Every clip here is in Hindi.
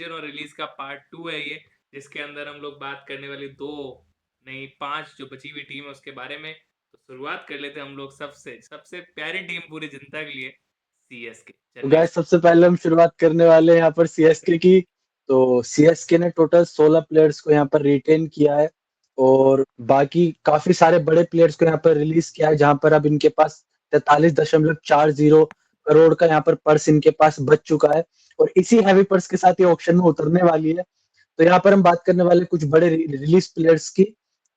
एक्सपेंशन और रिलीज का पार्ट 2 है ये, जिसके अंदर हम लोग बात करने वाली 2 नहीं 5 जो बची हुई टीम है उसके बारे में। तो शुरुआत कर लेते हैं हम लोग सबसे सबसे प्यारी टीम पूरी जनता के लिए, सीएसके तो चेन्नई। गाइस सबसे पहले हम शुरुआत करने वाले हैं यहाँ पर सीएसके की। तो सीएसके ने टोटल 16 प्लेयर्स को यहाँ पर रिटेन किया है और बाकी काफी सारे बड़े प्लेयर्स को यहाँ पर रिलीज किया है, जहां पर अब इनके पास 43.40 करोड़ का यहाँ पर पर्स इनके पास बच चुका है और इसी हैवी पर्स के साथ ये ऑक्शन में उतरने वाली है। तो यहाँ पर हम बात करने वाले कुछ बड़े रिलीज प्लेयर्स की।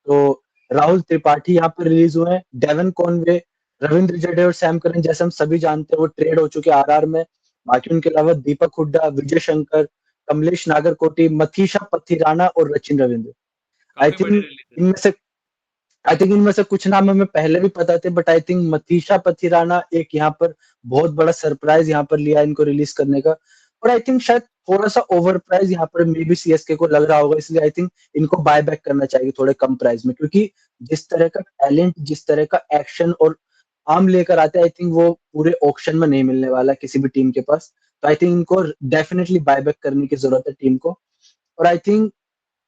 तो राहुल त्रिपाठी यहाँ पर रिलीज हुए हैं, डेवन कॉनवे, रविंद्र जडेजा और सैम करन जैसे हम सभी जानते हैं वो ट्रेड हो चुके हैं आरआर में। बाकी उनके अलावा दीपक हुड्डा, विजय शंकर, कमलेश नागरकोटी, मथीशा पथिराना और रचिन रविंद्र। आई काफी बड़ी थिंक रिलीज है। इनमें से आई थिंक इनमें से कुछ नाम हमें पहले भी पता थे, but I think Matheesha Pathirana एक यहाँ पर बहुत बड़ा सरप्राइज यहाँ पर लिया इनको रिलीज करने का। और आई थिंक शायद थोड़ा सा ओवर प्राइस यहाँ पर मे बी सीएसके को लग रहा होगा, इसलिए आई थिंक इनको बाय बैक करना चाहिए थोड़े कम प्राइस में, क्योंकि जिस तरह का टैलेंट, जिस तरह का एक्शन और आर्म लेकर आते हैं, आई थिंक वो पूरे ऑक्शन में नहीं मिलने वाला किसी भी टीम के पास। तो आई थिंक इनको डेफिनेटली बाय बैक करने की जरूरत है टीम को। और आई थिंक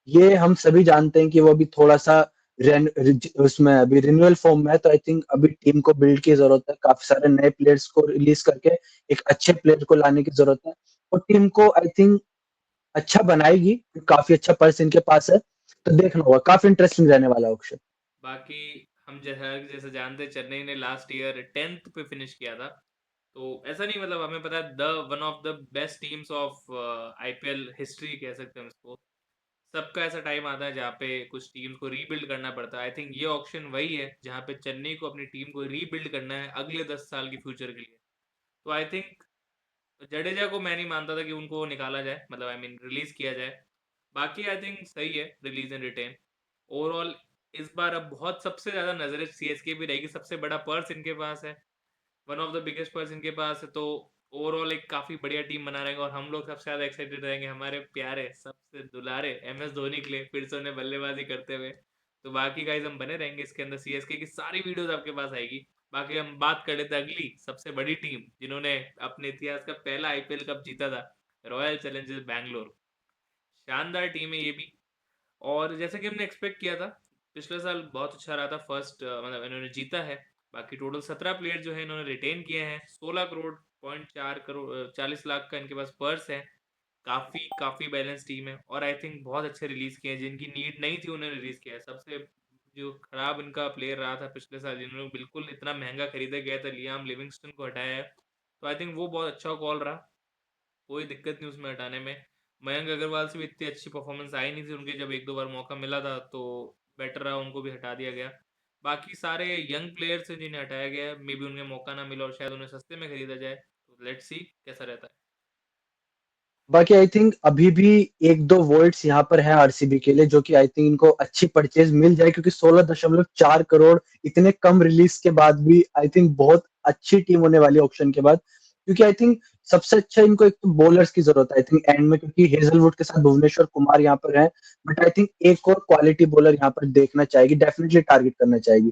ये हम सभी जानते हैं कि वो अभी थोड़ा सा उसमें अभी रिन्यूअल फॉर्म में है, तो आई थिंक अभी टीम को बिल्ड की जरूरत है, काफी सारे नए प्लेयर्स को रिलीज करके एक अच्छे प्लेयर को लाने की जरूरत है और टीम को आई थिंक अच्छा बनाएगी। काफी अच्छा पर्स इनके पास है, तो देखना होगा, काफी इंटरेस्टिंग रहने वाला ऑप्शन। बाकी हम जैसा जैसे जानते हैं चेन्नई ने लास्ट ईयर 10th पे फिनिश किया था। तो ऐसा नहीं, मतलब हमें पता है the one of the best teams of IPL history कह सकते हैं इसको। सबका ऐसा टाइम आता है जहाँ पे कुछ टीम को रीबिल्ड करना पड़ता है। आई थिंक ये ऑप्शन वही है जहाँ पे चेन्नई को अपनी टीम को रीबिल्ड करना है अगले 10 साल की फ्यूचर के लिए। तो आई थिंक जडेजा को मैं नहीं मानता था कि उनको निकाला जाए, मतलब आई मीन रिलीज किया जाए। बाकी आई थिंक सही है रिलीज एंड रिटेन। ओवरऑल इस बार अब बहुत सबसे ज़्यादा नजरें सीएसके भी रहेगी, सबसे बड़ा पर्स इनके पास है, one of the biggest purse इनके पास है। तो ओवरऑल एक काफ़ी बढ़िया टीम बना रहेंगे और हम लोग सबसे ज़्यादा एक्साइटेड रहेंगे हमारे प्यारे सबसे दुलारे एमएस धोनी के लिए फिर से उन्हें बल्लेबाजी करते हुए। तो बाकी गाइज हम बने रहेंगे इसके अंदर, सीएसके की सारी वीडियोस आपके पास आएगी। बाकी हम बात कर लेते हैं अगली सबसे बड़ी टीम जिन्होंने अपने इतिहास का पहला आईपीएल कप जीता था, रॉयल चैलेंजर्स बैंगलोर। शानदार टीम है ये भी। और जैसे कि हमने एक्सपेक्ट किया था, पिछले साल बहुत अच्छा रहा था, फर्स्ट मतलब इन्होंने जीता है। बाकी टोटल 17 प्लेयर जो है इन्होंने रिटेन किए हैं, 16 करोड़ 40 लाख का इनके पास पर्स है। काफ़ी काफ़ी बैलेंस टीम है और आई थिंक बहुत अच्छे रिलीज किए हैं, जिनकी नीड नहीं थी उन्हें रिलीज किया है। सबसे जो खराब इनका प्लेयर रहा था पिछले साल, जिन्होंने बिल्कुल इतना महंगा खरीदा गया था, लियाम लिविंगस्टन को हटाया है। तो आई थिंक वो बहुत अच्छा कॉल रहा, कोई दिक्कत नहीं उसमें हटाने में। मयंक अग्रवाल से भी इतनी अच्छी परफॉर्मेंस आई नहीं थी उनकी, जब एक दो बार मौका मिला था तो बेटर रहा, उनको भी हटा दिया गया। बाकी सारे यंग प्लेयर्स हैं जिन्हें हटाया गया है, मे बी उन्हें मौका ना मिला और शायद उन्हें सस्ते में खरीदा जाए। तो लेट्स सी कैसा रहता है। बाकी आई थिंक अभी भी एक दो वोल्ट्स यहाँ पर हैं आरसीबी के लिए, जो कि आई थिंक इनको अच्छी परचेज मिल जाए, क्योंकि 16.4 करोड़ इतने कम रिलीज के बाद भी आई थिंक बहुत अच्छी टीम होने वाली है ऑक्शन के बाद। क्योंकि आई थिंक सबसे अच्छा इनको एक तो बॉलर्स की जरूरत है आई थिंक एंड में, क्योंकि हेजलवुड के साथ भुवनेश्वर कुमार यहाँ पर है, बट आई थिंक एक और क्वालिटी बॉलर यहाँ पर देखना चाहेगी, डेफिनेटली टारगेट करना चाहेगी।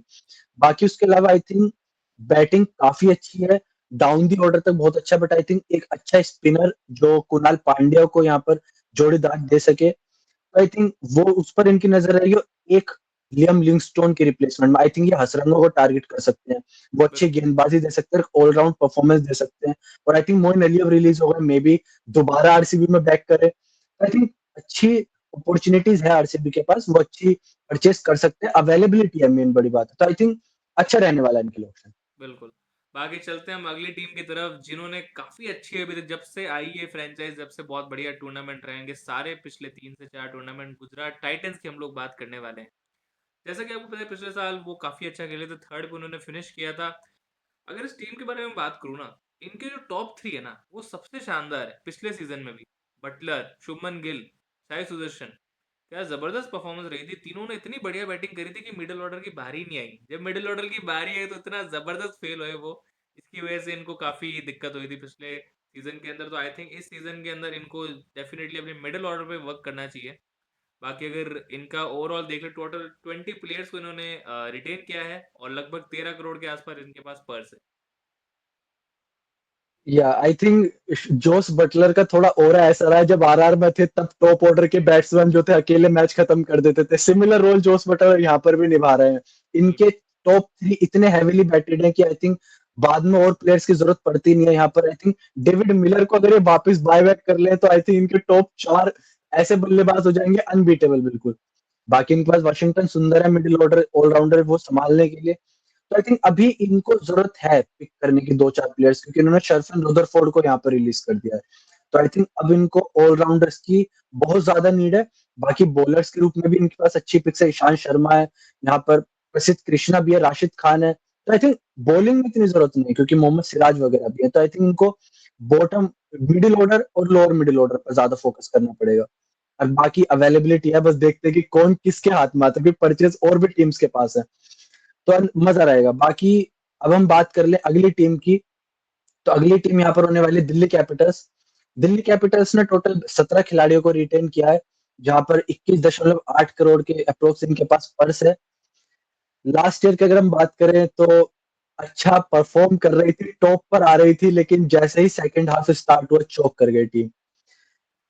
बाकी उसके अलावा आई थिंक बैटिंग काफी अच्छी है, डाउन दी ऑर्डर तक बहुत अच्छा, बट आई थिंक एक अच्छा स्पिनर जो कुणाल पांड्या को यहाँ पर जोड़ीदार दे सके, आई थिंक वो उस पर इनकी नजर रहेगी। एक लियम लिंगस्टोन की रिप्लेसमेंट में आई थिंक ये हसरंगों को टारगेट कर सकते हैं, वो अच्छी बिल्कुल। गेंदबाजी दे सकते हैं, ऑलराउंड परफॉर्मेंस दे सकते हैं। और आई थिंक मोइन अली अब रिलीज हो गए, मे बी दोबारा आरसीबी में बैक करे, आई थिंक अच्छी अपॉर्चुनिटीज है आरसीबी के पास, वो अच्छी परचेस कर सकते हैं, अवेलेबिलिटी है मेन बड़ी बात है। तो आई थिंक अच्छा रहने वाला है इनके लिए ऑप्शन। बिल्कुल। बाकी चलते हैं हम अगली टीम की तरफ, जिन्होंने काफ़ी अच्छी अभी तक जब से आई है फ्रेंचाइज, जब से बहुत बढ़िया टूर्नामेंट रहेंगे सारे पिछले 3 से 4 टूर्नामेंट। गुजरात टाइटंस की हम लोग बात करने वाले हैं। जैसा कि आपको पता है पिछले साल वो काफ़ी अच्छा खेले थे, थर्ड पे उन्होंने फिनिश किया था। अगर इस टीम के बारे में बात करूँ ना, इनके जो टॉप 3 है ना वो सबसे शानदार है पिछले सीजन में भी। बटलर, शुभमन गिल, साई सुदर्शन, क्या ज़बरदस्त परफॉर्मेंस रही थी। तीनों ने इतनी बढ़िया बैटिंग करी थी कि मिडिल ऑर्डर की बारी नहीं आई। जब मिडिल ऑर्डर की बारी आई तो इतना ज़बरदस्त फेल हुए वो, इसकी वजह से इनको काफ़ी दिक्कत हुई थी पिछले सीजन के अंदर। तो आई थिंक इस सीजन के अंदर इनको डेफिनेटली अपने मिडिल ऑर्डर पे वर्क करना चाहिए। बाकी अगर इनका ओवरऑल देख ले, टोटल 20 प्लेयर्स को इन्होंने रिटेन किया है और लगभग 13 करोड़ के आसपास इनके पास पर्स है। या आई थिंक जोस बटलर का थोड़ा ऑरा ऐसा रहा है, जब आरआर में थे तब टॉप ऑर्डर के बैट्समैन जो थे अकेले मैच खत्म कर देते थे, सिमिलर रोल जोस बटलर यहाँ पर भी निभा रहे हैं। इनके बिल्कुल। टॉप थ्री इतने हैविली बैटेड हैं कि आई थिंक बाद में और प्लेयर्स की जरूरत पड़ती नहीं है यहाँ पर। आई थिंक डेविड मिलर को अगर ये वापस बाय बैक कर ले तो आई थिंक इनके टॉप चार ऐसे बल्लेबाज हो जाएंगे अनबीटेबल बिल्कुल। बाकी इनके पास वाशिंगटन सुंदर है मिडिल ऑर्डर ऑलराउंडर वो संभालने के लिए। तो आई थिंक अभी इनको जरूरत है पिक करने की दो चार प्लेयर्स, क्योंकि इन्होंने शर्फन रुदरफोर्ड को यहाँ पर रिलीज कर दिया है। तो आई थिंक अब इनको ऑलराउंडर्स की बहुत ज्यादा नीड है। बाकी बॉलर्स के रूप में भी इनके पास अच्छी पिक्स है, ईशांत शर्मा है यहाँ पर, प्रसिद्ध कृष्णा भी है, राशिद खान है। तो आई थिंक बॉलिंग में इतनी जरूरत नहीं है क्योंकि मोहम्मद सिराज वगैरह भी है। तो आई थिंक इनको बॉटम मिडिल ऑर्डर और लोअर मिडिल ऑर्डर पर ज्यादा फोकस करना पड़ेगा। और बाकी अवेलेबिलिटी है, बस देखते हैं कि कौन किसके हाथ में आता है, क्योंकि परचेज और भी टीम्स के पास है। तो मजा रहेगा। बाकी अब हम बात कर ले अगली टीम की, तो अगली टीम यहाँ पर होने वाली है दिल्ली कैपिटल्स। दिल्ली कैपिटल्स ने टोटल 17 खिलाड़ियों को रिटेन किया है, जहां पर 21.8 करोड़ के अप्रोक्स इनके पास पर्स है। लास्ट ईयर की अगर हम बात करें तो अच्छा परफॉर्म कर रही थी, टॉप पर आ रही थी, लेकिन जैसे ही सेकंड हाफ स्टार्ट हुआ चौक कर गई टीम।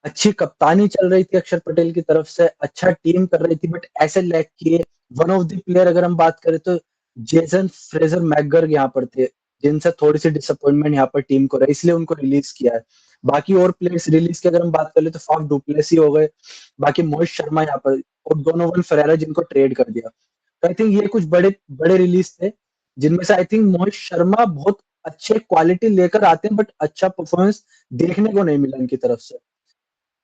अच्छी कप्तानी चल रही थी अक्षर पटेल की तरफ से, अच्छा टीम कर रही थी, बट ऐसे लैग किए। वन ऑफ द प्लेयर अगर हम बात करें तो जेसन फ्रेजर मैकगर यहाँ पर थे, जिनसे थोड़ी सी डिसअपॉइंटमेंट यहाँ पर टीम को रही, इसलिए उनको रिलीज किया है। बाकी और प्लेयर्स रिलीज की अगर हम बात कर ले तो फाफ डुप्लेसी हो गए, बाकी मोहित शर्मा यहाँ पर, और डोनोवन फेरेरा जिनको ट्रेड कर दिया। तो आई थिंक ये कुछ बड़े बड़े रिलीज थे, जिनमें से आई थिंक मोहित शर्मा बहुत अच्छे क्वालिटी लेकर आते हैं, बट अच्छा परफॉर्मेंस देखने को नहीं मिला इनकी तरफ से।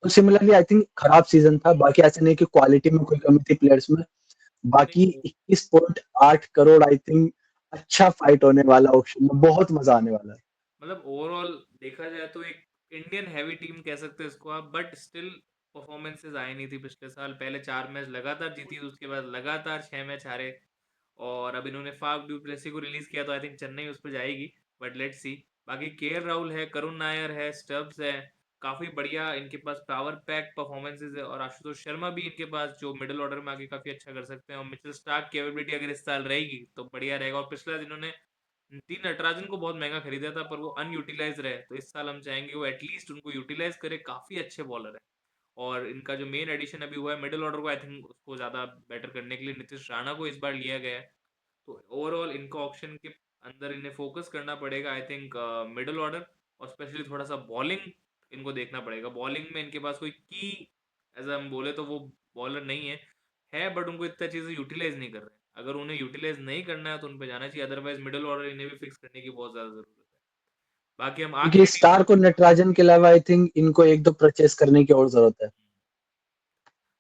तो सिमिलरली आई थिंक खराब सीजन था। बाकी ऐसा नहीं कि क्वालिटी में कोई कमी थी प्लेयर्स में। नहीं बाकी 21.8 करोड़ आई थिंक अच्छा फाइट होने वाला ऑक्शन में, बहुत मजा आने वाला है। मतलब ओवरऑल देखा जाए तो एक इंडियन हैवी टीम कह सकते हैं इसको आप, बट स्टिल परफॉर्मेंसेज आई नहीं थी पिछले साल। पहले 4 मैच लगातार जीती, उसके बाद लगातार 6 मैच हारे। और अब इन्होंने फाफ डुप्लेसी को रिलीज किया, तो आई थिंक चेन्नई उस पर जाएगी, बट लेट्स सी। बाकी केएल राहुल है, करुण नायर है, स्टब्स है, काफी बढ़िया इनके पास पावर पैक परफॉर्मेंसेज है। और आशुतोष शर्मा भी इनके पास जो मिडिल ऑर्डर में आके काफी अच्छा कर सकते हैं। और मिचेल स्टार्क की अवेबिलिटी अगर इस साल रहेगी तो बढ़िया रहेगा। और पिछला जिन्होंने टी नटराजन को बहुत महंगा खरीदा था, पर वो अनयूटिलाइज रहे, तो इस साल हम चाहेंगे वो एटलीस्ट उनको यूटिलाइज करे। काफी अच्छे बॉलर है। और इनका जो मेन एडिशन अभी हुआ है मिडिल ऑर्डर को, आई थिंक उसको ज्यादा बेटर करने के लिए नीतीश राणा को इस बार लिया गया है। तो ओवरऑल इनको ऑप्शन के अंदर इन्हें फोकस करना पड़ेगा आई थिंक मिडिल ऑर्डर। और स्पेशली थोड़ा सा बॉलिंग इनको देखना पड़ेगा। बॉलिंग में इनके पास कोई की एज हम बोले तो वो बॉलर नहीं है, बट उनको इतना चीज़ें यूटिलाइज नहीं कर रहे हैं। अगर उन्हें यूटिलाइज नहीं करना है तो उन पे जाना चाहिए, अदरवाइज मिडिल ऑर्डर इन्हें भी फिक्स करने की बहुत ज़्यादा ज़रूरत है। बाकी हम क्योंकि आखिरी टीम। स्टार को नटराजन के अलावा आई थिंक इनको एक दो परचेस करने की और जरूरत है।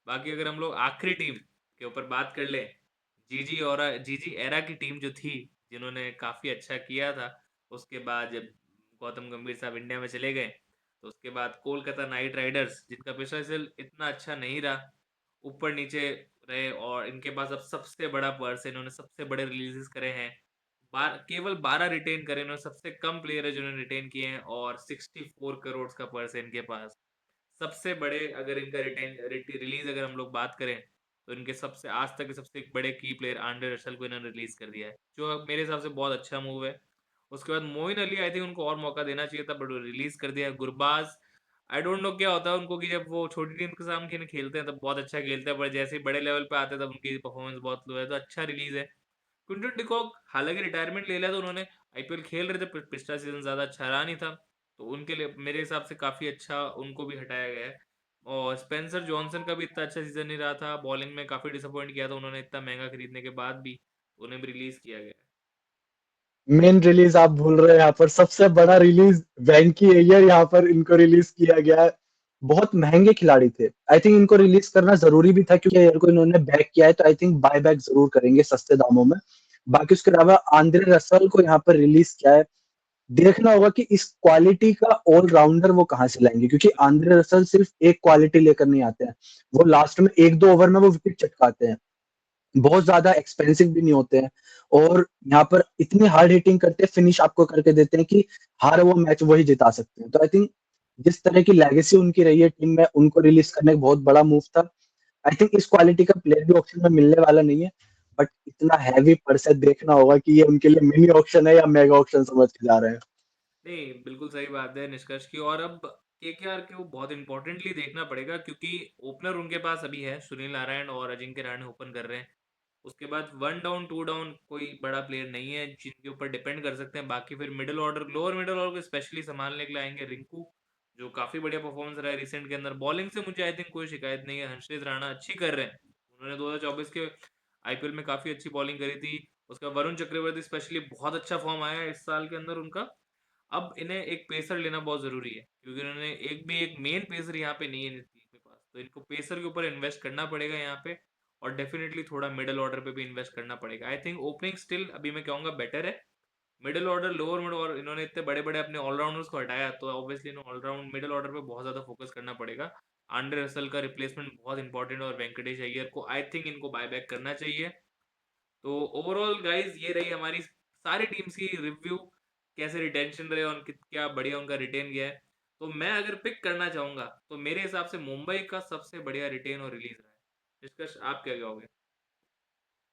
बाकी अगर हम लोग आखिरी टीम के ऊपर बात कर ले, जीजी और जीजी एरा की टीम जो थी, जिन्होंने काफ़ी अच्छा किया था। उसके बाद जब गौतम गंभीर साहब इंडिया में चले गए, तो उसके बाद कोलकाता नाइट राइडर्स, जिनका पिछला सीजन इतना अच्छा नहीं रहा, ऊपर नीचे रहे। और इनके पास अब सबसे बड़ा पर्स है, इन्होंने सबसे बड़े रिलीजेस करे हैं। केवल 12 रिटेन करे इन्होंने, सबसे कम प्लेयर है जिन्होंने रिटेन किए हैं। और 64 करोड़ का पर्स है इनके पास। सबसे बड़े अगर इनका रिलीज अगर हम लोग बात करें, तो इनके सबसे आज तक के सबसे बड़े की प्लेयर आंड्रे रसल को इन्होंने रिलीज कर दिया है, जो अब मेरे हिसाब से बहुत अच्छा मूव है। उसके बाद मोइन अली, आई थिंक उनको और मौका देना चाहिए था, बट वो रिलीज कर दिया। गुरबाज, आई डोंट नो क्या होता है उनको कि जब वो छोटी टीम के सामने खेलते हैं तब बहुत अच्छा खेलते हैं, पर जैसे ही बड़े लेवल पे आते हैं तब उनकी परफॉर्मेंस बहुत लो है। तो अच्छा रिलीज है। क्विंटन डिकॉक हालांकि रिटायरमेंट ले लिया, तो उन्होंने आईपीएल खेल रहे थे, पिछला सीजन ज़्यादा अच्छा रहा नहीं था, तो उनके लिए मेरे हिसाब से काफ़ी अच्छा उनको भी हटाया गया है। और स्पेंसर जॉनसन का भी इतना अच्छा सीजन नहीं रहा था, बॉलिंग में काफ़ी डिसअपॉइंट किया था उन्होंने, इतना महंगा खरीदने के बाद भी उन्हें भी रिलीज़ किया गया है। मेन रिलीज आप भूल रहे हैं, यहाँ पर सबसे बड़ा रिलीज वेंकी अय्यर यहाँ पर इनको रिलीज किया गया है। बहुत महंगे खिलाड़ी थे, आई थिंक इनको रिलीज करना जरूरी भी था क्योंकि अय्यर को इन्होंने बैक किया है, तो आई थिंक बाय बैक जरूर करेंगे सस्ते दामों में। बाकी उसके अलावा आंद्रे रसल को यहाँ पर रिलीज किया है। देखना होगा कि इस क्वालिटी का ऑलराउंडर वो कहाँ से लाएंगे, क्योंकि आंद्रे रसल सिर्फ एक क्वालिटी लेकर नहीं आते हैं, वो लास्ट में एक दो ओवर में वो विकेट चटकाते हैं, बहुत ज्यादा एक्सपेंसिव भी नहीं होते हैं, और यहाँ पर इतनी हार्ड हिटिंग करते हैं, फिनिश आपको करके देते हैं कि हर वो मैच वही जिता सकते हैं। तो आई थिंक जिस तरह की लेगेसी उनकी रही है टीम में, उनको रिलीज करने का बहुत बड़ा मूव था। आई थिंक इस क्वालिटी का प्लेयर भी ऑप्शन में मिलने वाला नहीं है, बट इतना हैवी परसेंट देखना होगा कि ये उनके लिए मिनी ऑप्शन है या मेगा ऑप्शन समझ के जा रहे हैं। नहीं, बिल्कुल सही बात है निष्कर्ष की। और अब केकेआर को बहुत इम्पोर्टेंटली देखना पड़ेगा, क्योंकि ओपनर उनके पास अभी है, सुनील नारायण और अजिंक्य रहाणे ओपन कर रहे हैं। उसके बाद 1 डाउन 2 डाउन कोई बड़ा प्लेयर नहीं है जिनके ऊपर डिपेंड कर सकते हैं। बाकी फिर middle order, lower middle order को स्पेशली संभालने के लिए आएंगे रिंकू, जो काफ़ी बढ़िया परफॉर्मेंस रहा है रिसेंट के अंदर। बॉलिंग से मुझे आई थिंक कोई शिकायत नहीं है, हर्षित राणा अच्छी कर रहे हैं। उन्होंने 2024 के आईपीएल में काफ़ी अच्छी बॉलिंग करी थी। उसका वरुण चक्रवर्ती स्पेशली बहुत अच्छा फॉर्म आया है इस साल के अंदर उनका। अब इन्हें एक पेसर लेना बहुत ज़रूरी है, क्योंकि उन्होंने एक मेन पेसर यहाँ पे नहीं है इनकी टीम के पास। तो इनको पेसर के ऊपर इन्वेस्ट करना पड़ेगा यहाँ पे, और डेफिनेटली थोड़ा मिडल ऑर्डर पे भी इन्वेस्ट करना पड़ेगा। आई थिंक ओपनिंग स्टिल अभी मैं कहूँगा बेटर है। मिडल ऑर्डर, लोअर मिडल, और इन्होंने इतने बड़े-बड़े अपने ऑलराउंडर्स को हटाया, तो ऑब्वियसली इन्हें ऑलराउंड मिडल ऑर्डर पे बहुत ज़्यादा फोकस करना पड़ेगा। आंद्रे रसल का रिप्लेसमेंट बहुत इंपॉर्टेंट है, और वेंकटेश अय्यर को आई थिंक इनको बाय बैक करना चाहिए। तो ओवरऑल गाइस ये रही हमारी सारी टीम्स की रिव्यू, कैसे रिटेंशन रहे और क्या बढ़िया उनका रिटेन गया है। तो मैं अगर पिक करना चाहूंगा तो मेरे हिसाब से मुंबई का सबसे बढ़िया रिटेन और रिलीज रहा है। निष्कर्ष आप क्या कहोगे?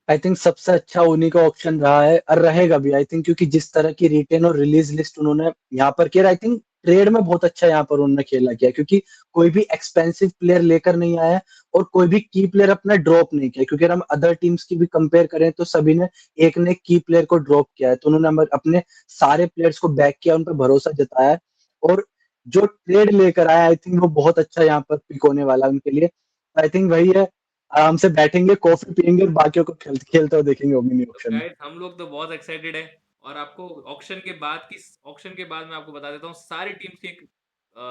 आई थिंक सबसे अच्छा उन्हीं का ऑप्शन रहा है और रहेगा भी आई थिंक, क्योंकि जिस तरह की रिटेन और रिलीज लिस्ट उन्होंने यहाँ पर किया, आई थिंक ट्रेड में बहुत अच्छा यहाँ पर उन्होंने खेला किया, क्योंकि कोई भी एक्सपेंसिव प्लेयर लेकर नहीं आया और कोई भी की प्लेयर अपना ड्रॉप नहीं किया। क्योंकि अगर हम अदर टीम्स की भी कंपेयर करें तो सभी ने एक ने की प्लेयर को ड्रॉप किया है, तो उन्होंने अपने सारे प्लेयर्स को बैक किया, उन पर भरोसा जताया है। और जो ट्रेड लेकर आया आई थिंक वो बहुत अच्छा यहाँ पर पिक होने वाला है उनके लिए। आई थिंक वही है, आराम से बैठेंगे, कॉफी पियेंगे और बाकियों को खेलते हुए देखेंगे ओमिनी तो ऑक्शन में। गाइस हम लोग तो बहुत एक्साइटेड है। और आपको ऑक्शन के बाद मैं आपको बता देता हूँ सारी टीम्स की एक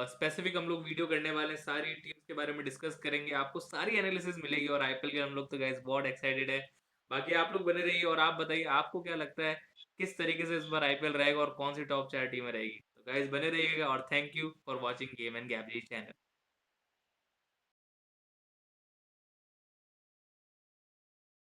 स्पेसिफिक हम लोग वीडियो करने वाले हैं, सारी टीम्स के बारे में डिस्कस करेंगे, आपको सारी एनालिसिस मिलेगी। और आईपीएल के हम लोग तो गाइस बहुत एक्साइटेड है। बाकी आप लोग बने रहिए, और आप बताइए आपको क्या लगता है किस तरीके से इस बार आईपीएल रहेगा और कौन सी टॉप 4 टीमें रहेगी। तो गाइस बने रहिएगा, और thank you for watching game and गैबरी चैनल।